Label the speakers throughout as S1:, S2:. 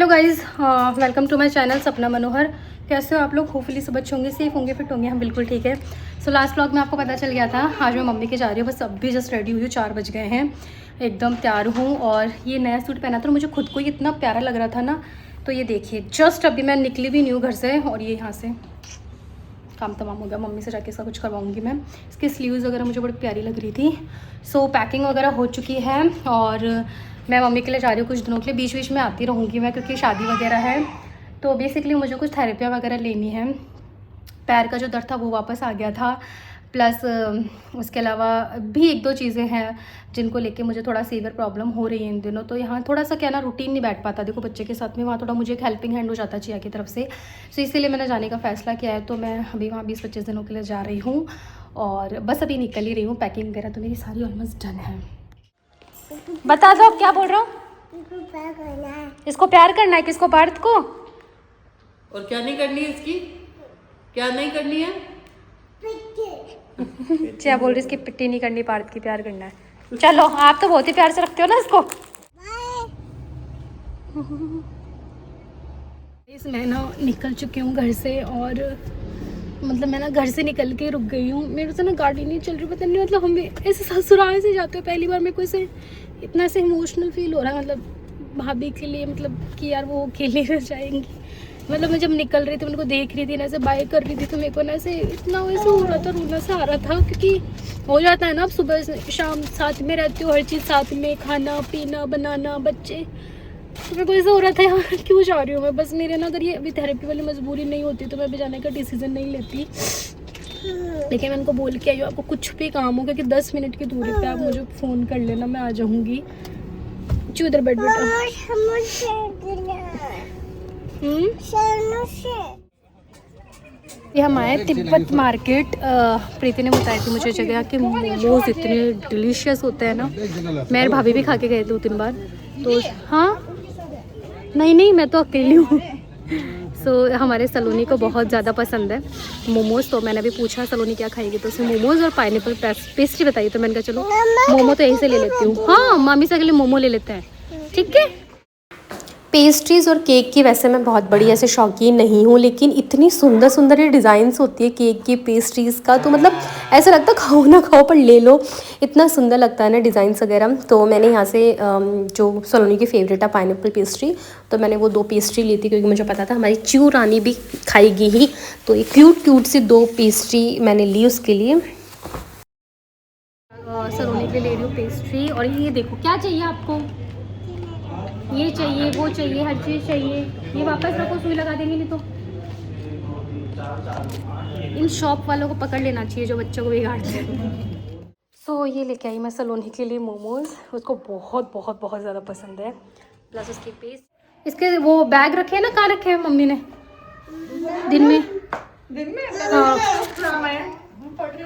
S1: Hello guys, welcome to my channel Sapna Manohar. कैसे हो आप लोग? होपफुली सब अच्छे होंगे, सेफ होंगे, फिट होंगे। हम बिल्कुल ठीक है। सो लास्ट व्लॉग में आपको पता चल गया था। आज मैं मम्मी के जा रही हूँ, बस अभी जस्ट रेडी हुई हूँ, 4 बज गए हैं, एकदम तैयार हूँ। और ये नया सूट पहना था और मुझे खुद को ही इतना प्यारा लग रहा था ना। तो ये देखिए, जस्ट अभी मैं निकली भी नहीं हूँ घर से और ये यहाँ से काम तमाम हो गया। मम्मी से जाके इसका कुछ करवाऊंगी मैं। इसकी स्लीव्स वगैरह मुझे बड़ी प्यारी लग रही थी। सो पैकिंग वगैरह हो चुकी है और मैं मम्मी के लिए जा रही हूँ कुछ दिनों के लिए। बीच बीच में आती रहूँगी मैं, क्योंकि शादी वगैरह है। तो बेसिकली मुझे कुछ थेरेपियाँ वगैरह लेनी है। पैर का जो दर्द था वो वापस आ गया था। प्लस उसके अलावा भी एक दो चीज़ें हैं जिनको लेके मुझे थोड़ा सीवियर प्रॉब्लम हो रही है इन दिनों। तो यहाँ थोड़ा सा क्या ना, रूटीन नहीं बैठ पाता देखो बच्चे के साथ में। वहाँ थोड़ा मुझे एक हेल्पिंग हैंड हो जाता है चिया की तरफ से। सो इसीलिए मैंने जाने का फ़ैसला किया है। तो मैं अभी वहाँ 20-25 दिनों के लिए जा रही हूँ और बस अभी निकल ही रही हूँ। पैकिंग वगैरह तो मेरी सारी ऑलमोस्ट डन है। बता दो, आप क्या बोल रहे हो? इसको प्यार करना है? किसको? पार्थ को?
S2: और क्या नहीं करनी है इसकी? क्या नहीं करनी है?
S1: क्या बोल रही? इसकी पिट्टी नहीं करनी, पार्थ की प्यार करना है। चलो, आप तो बहुत ही प्यार से रखते हो ना इसको। मैं ना निकल चुकी हूँ घर से और मतलब मैं ना घर से निकल के रुक गई हूँ। मेरे से ना गाड़ी नहीं चल रही, पता नहीं मतलब हमें ऐसे ससुराल से जाते हो पहली बार मेरे को ऐसे इतना ऐसे इमोशनल फील हो रहा है। मतलब भाभी के लिए, मतलब कि यार वो अकेले रह जाएंगी। मतलब मैं जब निकल रही थी, उनको देख रही थी ना, ऐसे बाय कर रही थी, तो मेरे को ना ऐसे इतना वैसे हो रहा था, रोना सा आ रहा था। क्योंकि हो जाता है ना, आप सुबह शाम साथ में रहते हो, हर चीज़ साथ में, खाना पीना बनाना बच्चे। तो मेरे को ऐसा हो रहा था यार क्यों जा रही हूँ मैं। बस मेरे ना अगर ये अभी थेरेपी वाली मजबूरी नहीं होती तो मैं अभी जाने का डिसीजन नहीं लेती। लेकिन मैं उनको बोल के आई हूँ, आपको कुछ भी काम हो क्योंकि 10 मिनट की दूरी पे आप मुझे फ़ोन कर लेना, मैं आ जाऊँगी। उधर बैठ बेटा। ये हम आए तिब्बत मार्केट। प्रीति ने बताई थी मुझे जगह कि मोमोज इतने डिलीशियस होते हैं ना। मेरे भाभी भी खा के गए 2-3 बार। तो हाँ, नहीं मैं तो अकेली हूँ। सो हमारे सलोनी को बहुत ज़्यादा पसंद है मोमोज़। तो मैंने भी पूछा सलोनी क्या खाएगी, तो उसने मोमोज़ और पाइनएप्पल पेस्ट्री बताई। तो मैंने कहा चलो मोमो तो यहीं से ले लेती हूँ। हाँ, मामी से अगले मोमो ले लेते हैं, ठीक है। पेस्ट्रीज़ और केक की वैसे मैं बहुत बड़ी ऐसे शौकीन नहीं हूँ, लेकिन इतनी सुंदर सुंदर ये डिज़ाइंस होती है केक की, पेस्ट्रीज़ का, तो मतलब ऐसा लगता है खाओ ना खाओ पर ले लो, इतना सुंदर लगता है ना डिज़ाइंस वगैरह। तो मैंने यहाँ से जो सलोनी की फेवरेट है पाइनएप्पल पेस्ट्री, तो मैंने वो 2 पेस्ट्री ली थी क्योंकि मुझे पता था हमारी च्यू रानी भी खाएगी ही। तो ये क्यूट सी 2 पेस्ट्री मैंने ली उसके लिए। सलोनी के लिए ले रही हूँ पेस्ट्री। और ये देखो, क्या चाहिए आपको? ये चाहिए, वो चाहिए, हर चीज़ चाहिए। ये वापस रखो, सुई लगा देंगे नहीं तो। इन शॉप वालों को पकड़ लेना चाहिए जो बच्चों को बिगाड़ते हैं। सो ये लेके आई मैं सलोनी के लिए मोमोज़। उसको बहुत बहुत बहुत ज़्यादा पसंद है। प्लस उसकी पेस्ट, इसके वो बैग रखे हैं ना, कहाँ रखे हैं मम्मी ने? दिन में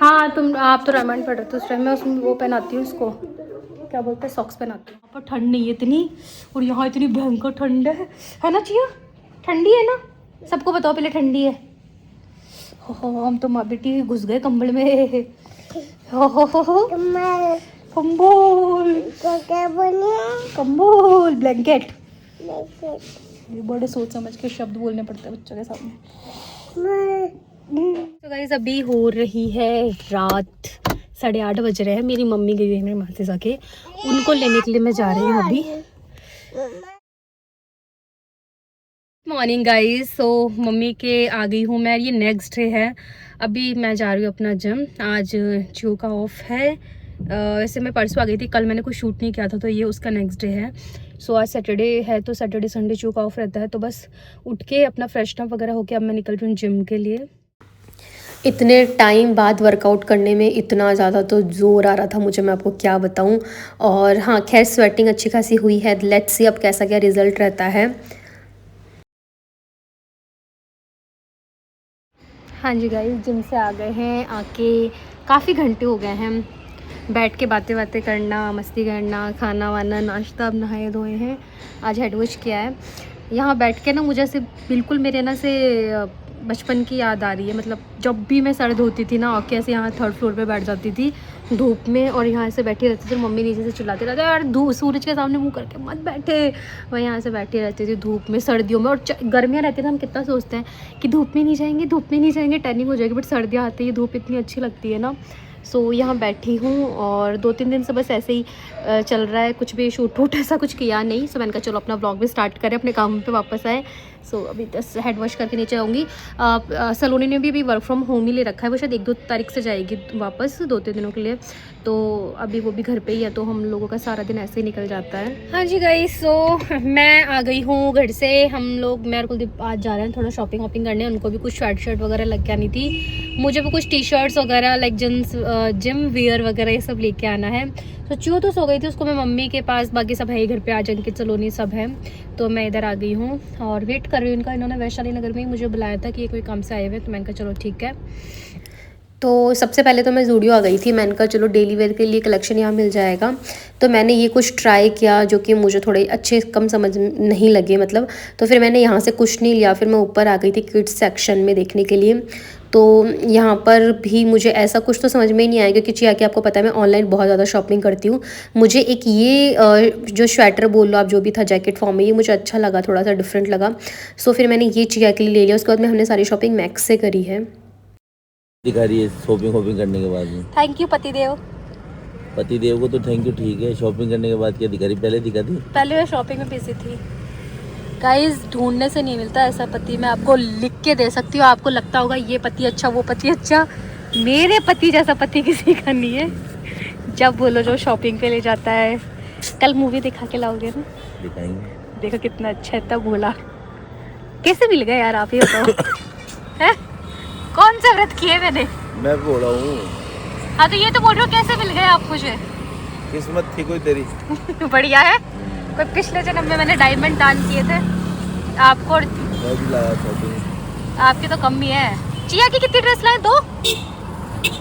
S1: हाँ, आप तो रामायण पढ़ रहे थे उस टाइम। मैं उसमें वो पहनाती हूँ उसको, क्या बोलते हैं, सॉक्स पहनाती हूँ। यहाँ पर ठंड नहीं है इतनी, और यहाँ इतनी भयंकर ठंड है ना चिया? ठंडी है ना? सबको बताओ पहले ठंडी है। हो हम तो माँ बेटी घुस गए कंबल में। हो कंबल, कंबल, ब्लैंकेट। ये बड़े सोच समझ के शब्द बोलने पड़ते हैं बच्चों के सामने। तो गाइस अभी हो रही है रात, 8:30 बज रहे हैं। मेरी मम्मी गई है मेरे माँ से जाके, उनको लेने के लिए मैं जा रही हूँ अभी। Morning guys. सो मम्मी के आ गई हूँ मैं। ये नेक्स्ट डे है। अभी मैं जा रही हूँ अपना जिम। आज जियो का ऑफ है। वैसे मैं परसों आ गई थी, कल मैंने कुछ शूट नहीं किया था, तो ये उसका नेक्स्ट डे है। सो आज सैटरडे है, तो सैटरडे संडे जियो का ऑफ रहता है। तो बस उठ के अपना फ्रेश अप वगैरह होके अब मैं निकल रही हूँ जिम के लिए। इतने टाइम बाद वर्कआउट करने में इतना ज़्यादा तो ज़ोर आ रहा था मुझे, मैं आपको क्या बताऊं। और हाँ, खैर स्वेटिंग अच्छी खासी हुई है। लेट्स सी अब कैसा क्या रिज़ल्ट रहता है। हाँ जी गाइस, जिम से आ गए हैं। आके काफ़ी घंटे हो गए हैं। बैठ के बातें बातें करना, मस्ती करना, खाना वाना, नाश्ता, अब नहाए धोए हैं। आज हेड वॉश किया है। यहाँ बैठ के ना मुझे ऐसे बिल्कुल मेरे ना से बचपन की याद आ रही है। मतलब जब भी मैं सर धोती थी ना, आके ऐसे यहाँ 3rd फ्लोर पे बैठ जाती थी धूप में, और यहाँ से बैठी रहती थी। मम्मी नीचे से चिल्लाती रहती यार धूप, सूरज के सामने मुंह करके मत बैठे। मैं यहाँ से बैठी रहती थी धूप में, सर्दियों में। और गर्मियाँ रहती थी, हम कितना सोचते हैं कि धूप में नहीं जाएंगे, धूप में नहीं जाएंगे, टैनिंग हो जाएगी। बट सर्दियाँ आती है, धूप इतनी अच्छी लगती है ना। सो यहाँ बैठी हूँ, और 2-3 दिन से बस ऐसे ही चल रहा है, कुछ भी शूट वूट ऐसा कुछ किया नहीं। सो मैंने कहा चलो अपना व्लॉग भी स्टार्ट करें, अपने काम पे वापस आए। सो अभी 10 हेड वॉश करके नीचे आऊँगी। सलोनी ने भी वर्क फ्रॉम होम ही ले रखा है, वो शायद 1-2 तारीख से जाएगी वापस 2-3 दिनों के लिए। तो अभी वो भी घर पे ही है, तो हम लोगों का सारा दिन ऐसे ही निकल जाता है। हाँ जी गाइस, सो मैं आ गई हूँ घर से। हम लोग, मैं और कुलदीप आज जा रहे हैं थोड़ा शॉपिंग वॉपिंग करने। उनको भी कुछ शर्ट वगैरह लग के आनी थी, मुझे भी कुछ टी शर्ट्स वगैरह लाइक जींस, जिम वियर वगैरह ये सब लेके आना है। तो चूहो तो सो गई थी, उसको मैं मम्मी के पास, बाकी सब है ही घर पे, आज अंकित सलोनी सब है। तो मैं इधर आ गई हूँ और वेट कर रही हूँ इनका। इन्होंने वैशाली नगर में ही मुझे बुलाया था कि ये कोई काम से आए हुए, तो मैंने कहा चलो ठीक है। तो सबसे पहले तो मैं ज़ूडियो आ गई थी। मैंने कहा चलो डेली वेयर के लिए कलेक्शन यहाँ मिल जाएगा। तो मैंने ये कुछ ट्राई किया जो कि मुझे थोड़े अच्छे कम समझ नहीं लगे मतलब। तो फिर मैंने यहाँ से कुछ नहीं लिया, फिर मैं ऊपर आ गई थी किड्स सेक्शन में देखने के लिए। तो यहाँ पर भी मुझे ऐसा कुछ तो समझ में ही नहीं आया, क्योंकि चिया कि आपको पता है मैं ऑनलाइन बहुत ज़्यादा शॉपिंग करती हूँ। मुझे एक ये जो स्वेटर बोल लो आप, जो भी था जैकेट फॉर्म में, ये मुझे अच्छा लगा, थोड़ा सा डिफरेंट लगा। सो फिर मैंने ये चिया के लिए ले लिया। उसके बाद में हमने सारी शॉपिंग मैक्स से करी है।
S3: दिखा रही है शॉपिंग करने के बाद में।
S1: थैंक यू पतिदेव।
S3: पतिदेव को तो थैंक यू, ठीक है। शॉपिंग करने के बाद क्या दिखा रही, पहले दिखा दी।
S1: पहले मैं शॉपिंग में बिजी थी गाइस, ढूंढने से नहीं मिलता ऐसा पति। मैं आपको लिख के दे सकती हूँ, आपको लगता होगा ये पति अच्छा, वो पति अच्छा। मेरे पति जैसा पति किसी का नहीं है। जब बोलो जो शॉपिंग पे ले जाता है। कल मूवी दिखा के लाओगे ना?
S3: दिखाएंगे।
S1: देखो कितना अच्छा इतना भोला। कैसे मिल गए यार आप, ये बताओ। हैं? कौन सा व्रत किए मैंने?
S3: मैं बोल रहा हूँ।
S1: हाँ तो ये तो बोल रहे हो कैसे मिल गए आप मुझे?
S3: किस्मत थी कोई तेरी।
S1: बढ़िया है। कोई पिछले जन्म में मैंने डायमंड दान किए थे आपको।
S3: मैं भी लाया शॉपिंग।
S1: आपकी तो कम ही है। चिया की कितनी ड्रेस लाए? 2?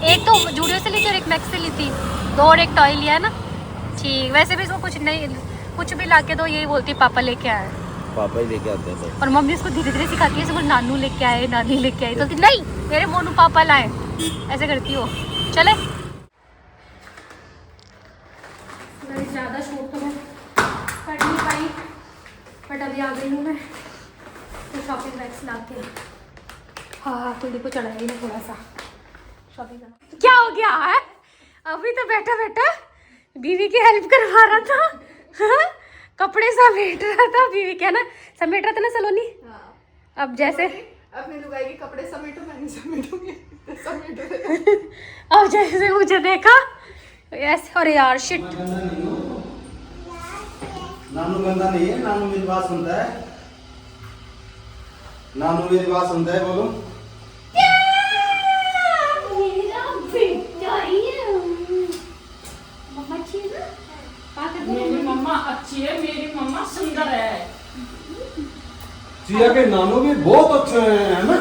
S1: एक तो जूडियो से ली थी और एक मैक्स से ली थी। 2 और एक टॉय लिया है ना? ठीक। वैसे भी इसको कुछ नहीं, कुछ भी ला के दो यही बोलती पापा लेके आए।
S3: पापा ही लेके आते हैं।
S1: और मम्मी उसको धीरे धीरे सिखाती है, वो नानू लेके आए, नानी लेके आई। तो नहीं मेरे मोनू पापा लाए, ऐसे करती हो। चले ज़्यादा शूट तो मैं कर नहीं पाई, बट अभी आ गई हूँ मैं तो शॉपिंग बैग्स ला के। हाँ कुल्ली को चढ़ाया ही नहीं थोड़ा सा शॉपिंग करना। क्या हो गया है? अभी तो बैठा बैठा बीवी की हेल्प करवा रहा था। हाँ? कपड़े समेट रहा था बीवी के, ना समेट रहा था ना सलोनी। हाँ। अब जैसे
S2: अपने लुगाई के कपड़े समेटो, मैं समेटूंगी।
S1: अब जैसे मुझे देखा यस, अरे यार शिट।
S4: नानू गंदा नहीं है, नानू मेरी बात सुनता है। नानू मेरी बात सुनता है, बोलो।
S2: मेरी मम्मा अच्छी है, मेरी मम्मा सुंदर है।
S4: चिया के नानू भी बहुत अच्छे हैं, है ना?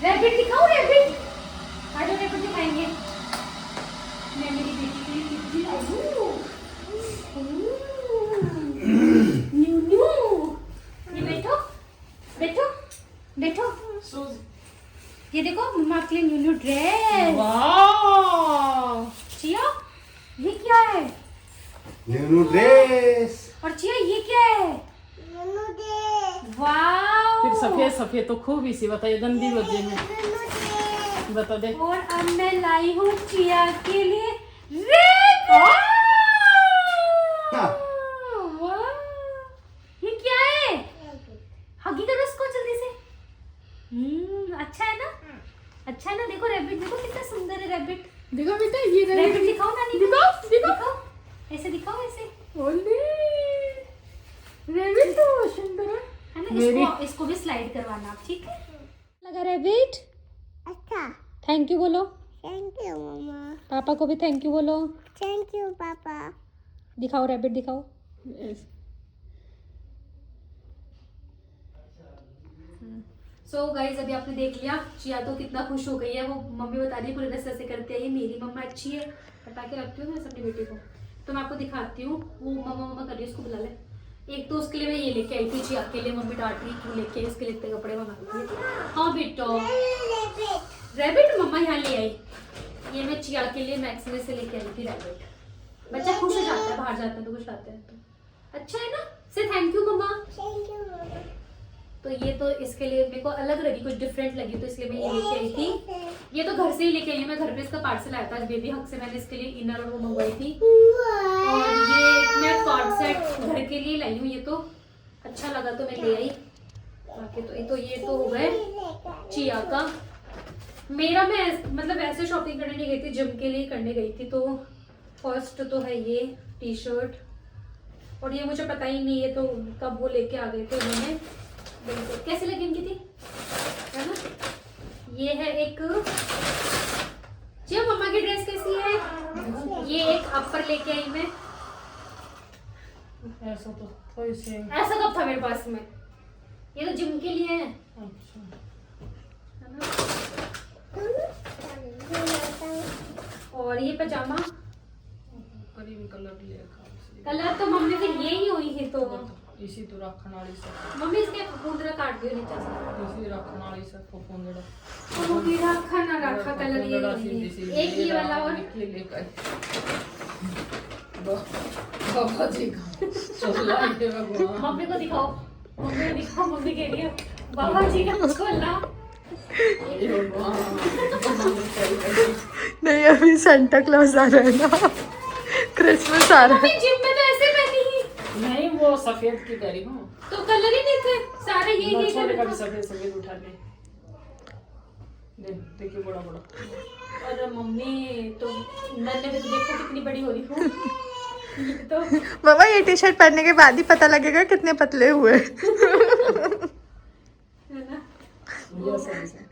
S1: रैबिट दिखाओ, रैबिट आज रैबिट दिखाएंगे। मैं मेरी बेटी के लिए कितनी लाई हूँ। न्यू न्यू, ये बैठो बैठो बैठो। ये देखो मम्मा के लिए न्यू न्यू ड्रेस।
S2: वाह
S1: चिया ये क्या है?
S4: New dress.
S1: और चिया ये क्या है? वाह।
S2: फिर सफेद सफेद तो खूब इसी बताइए गंदी बजे में बता दे।
S1: और अब मैं लाई हूँ चिया के लिए रेड। ये क्या है? हगी करो इसको जल्दी से। अच्छा है ना? अच्छा है ना? देखो रैबिट, देखो कितना सुंदर है रैबिट।
S2: देखो बेटा ये
S1: रैबिट दिखाओ नानी,
S2: दिखाओ दिखाओ
S1: ऐसे दिखाओ, ऐसे
S2: ओले रैबिट तो सुंदर
S1: है ना। इसको भी स्लाइड करवाना आप, ठीक है? लगा रैबिट।
S5: अच्छा,
S1: थैंक यू बोलो।
S5: थैंक यू मम्मा।
S1: पापा को भी थैंक यू बोलो।
S5: थैंक यू पापा।
S1: दिखाओ रैबिट दिखाओ। सो गाइज अभी आपने देख लिया चिया तो कितना खुश हो गई है। वो मम्मी बता रही है पूरे रस्ते से करते हैं मेरी मम्मा अच्छी है। हटा के रखती हूँ मैं अपनी बेटी को, तो मैं आपको दिखाती हूँ। वो मम्मा मम्मा कर रही है, उसको बुला ले। एक तो उसके लिए मैं ये लेके आई थी चिया के लिए, मम्मी डांट रही क्यों लेके आई, इसके लिए इतने कपड़े मंगाती है। हाँ बेटा रैबिट मम्मा यहाँ ले आई। ये मैं चिया के लिए मैक्सिमे से लेके आई थी रैबिट। बच्चा खुश हो जाता है, बाहर जाता है तो कुछ लाते हैं तो अच्छा है ना। से थैंक यू मम्मा।
S5: थैंक यू मम्मा।
S1: तो ये तो इसके लिए मेरे को अलग लगी, कुछ डिफरेंट लगी, तो इसलिए मैं ये लेके आई थी। ये तो घर से ही लेके आई हूँ मैं, घर पे इसका पार्सल आया था बेबी हक से, मैंने इसके लिए इनर और वो मंगवाई थी। और ये मैं कॉर्ड सेट घर के लिए लाई हूँ, ये तो अच्छा लगा तो मैं ले आई। बाकी तो ये तो हो गए चिया का। मेरा मैं मतलब ऐसे शॉपिंग करने नहीं गई थी, जिम के लिए करने गई थी। तो फर्स्ट तो है ये टी शर्ट, और ये मुझे पता ही नहीं है तो कब वो लेके आ गए थे उन्होंने। कैसे लगी इनकी थी है ना। ये है एक जी मम्मा की ड्रेस कैसी है, ये एक अपर लेके आई मैं।
S2: ऐसा तो कोई सेम।
S1: ऐसा कब था मेरे पास में, ये तो जिम के लिए है।
S2: अच्छा
S1: है ना? और ये पजामा
S2: करीब कलर ले
S1: कलर तो मम्मी फिर ये ही हुई है। तो
S2: इसी तो रखण वाली सब
S1: मम्मी इसके फुंदरा काट दियो नीचे से।
S2: इसी रखण वाली सब फुंदड़ा
S1: तो मम्मी रखा ना रखा कलर ये नहीं है। एक ये वाला और
S2: ये लेकर बाबा जी का चला ये भगवान।
S1: मम्मी को दिखाओ, मम्मी को दिखाओ, मम्मी कह रही है बाबा जी का खोलना।
S2: ये भगवान
S6: नहीं अभी सेंटा क्लॉज आ रहा है ना, क्रिसमस आ रहा है।
S1: मम्मी जिम में तो ऐसे पहनी ही,
S2: नहीं वो सफेद की कह रही हूँ।
S1: तो कलर ही नहीं थे सारे ये
S2: छोटे का भी
S1: कलर।
S2: सफेद सफेद उठा ले देखिए बड़ा बड़ा।
S1: और मम्मी तो मैंने भी तो देखो कितनी बड़ी हो रही हूँ। तो
S6: बाबा ये टी शर्ट पहनने के बाद ही पता लगेगा कितने पतले हुए।
S1: है ना।
S2: ये सही से